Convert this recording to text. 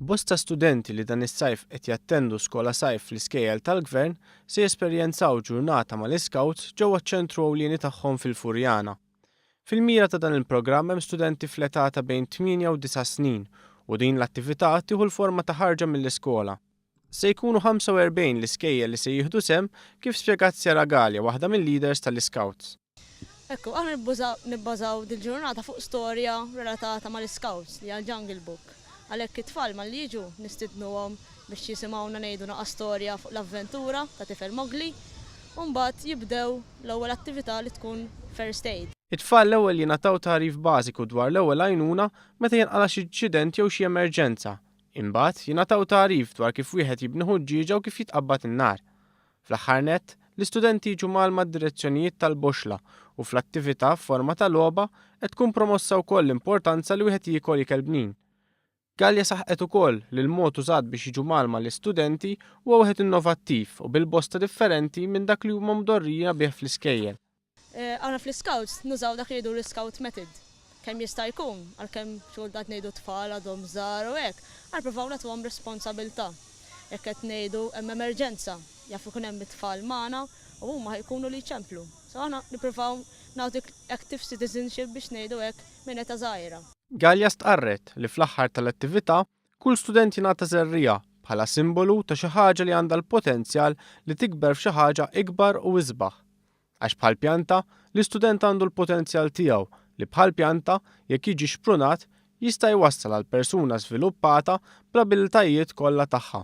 Bosta studenti li dan is-sajf qed jattendu skola sajf fl-iskejjel tal-Gvern se jesperjenzaw ġurnata mal-iscouts ġewwa ċ-ċentru ewlieni tagħhom fil-Furjana. Fil-mira ta' dan il-programm hemm studenti fl-età ta' bejn 8 u 9 snin u din l-attività tieħu l-forma ta' ħarġa mill-iskola. Se jkunu 45 l-iskejjel li se jieħdu sehem kif spjegat Sjara Galja, waħda mill-leaders tal-iscouts. Ekku, aħna nibbażaw dil-ġurnata fuq storja relatata mal-iscouts li għal-Jungle Book. Għalhekk it-tfal malli jiġu nistidnuhom biex jisimgħuna ngħidu naqa' storja fuq l-avventura ta' tifel mogli u mbagħad jibdew l-ewwel attività li tkun first aid. It-tfal l-ewwel jingħataw tarif bażiku dwar l-ewwel għajnuna meta jinqala xi inċident jew xi emerġenza. Imbagħad jingħataw tarif dwar kif wieħed jibni ħuġġieġa u kif jitqabbad in-nar. Fl-aħħar nett, l-istudenti jiġu malma d-direzzjonijiet tal-boxla u fl-attività f'forma ta' logħba qed tkun promossa wkoll l-importanza li wieħed jiekol ikel bnin. Galja saħqet ukoll li l-mod użat biex jiġu malma l-istudenti huwa wieħed innovattiv u bil-bosta differenti minn dak li huma mdorrijin bih fl-iskejjel. Aħna fl-iskouts nużaw dak li jgħidu l-scout method. Kemm jista' jkun għalkemm xogħol ngħidu tfal għadhom żgħar u hekk, nipprуваw nagħtuhom responsabilità. Jekk qed ngħidu hemm emerġenza, jafu kun hemm it-tfal magħna u huma jkunu li jċemplu. So aħna nippruvaw nagħtu active citizenship biex ngħidu hekk minn età żgħira. Galja stqarret li fl-aħħar tal-attività kull student jingħata żerriegħa bħala simbolu ta' xi ħaġa li għandha l-potenzjal li tikber f'xi ħaġa ikbar u isbaħ. Għax bħal pjanta, l-istudent għandu l-potenzjal tiegħu li bħal pjanta jekk jiġi xprunat jista' jwassal għal persuna żviluppata bl-abbiltajiet kollha tagħha.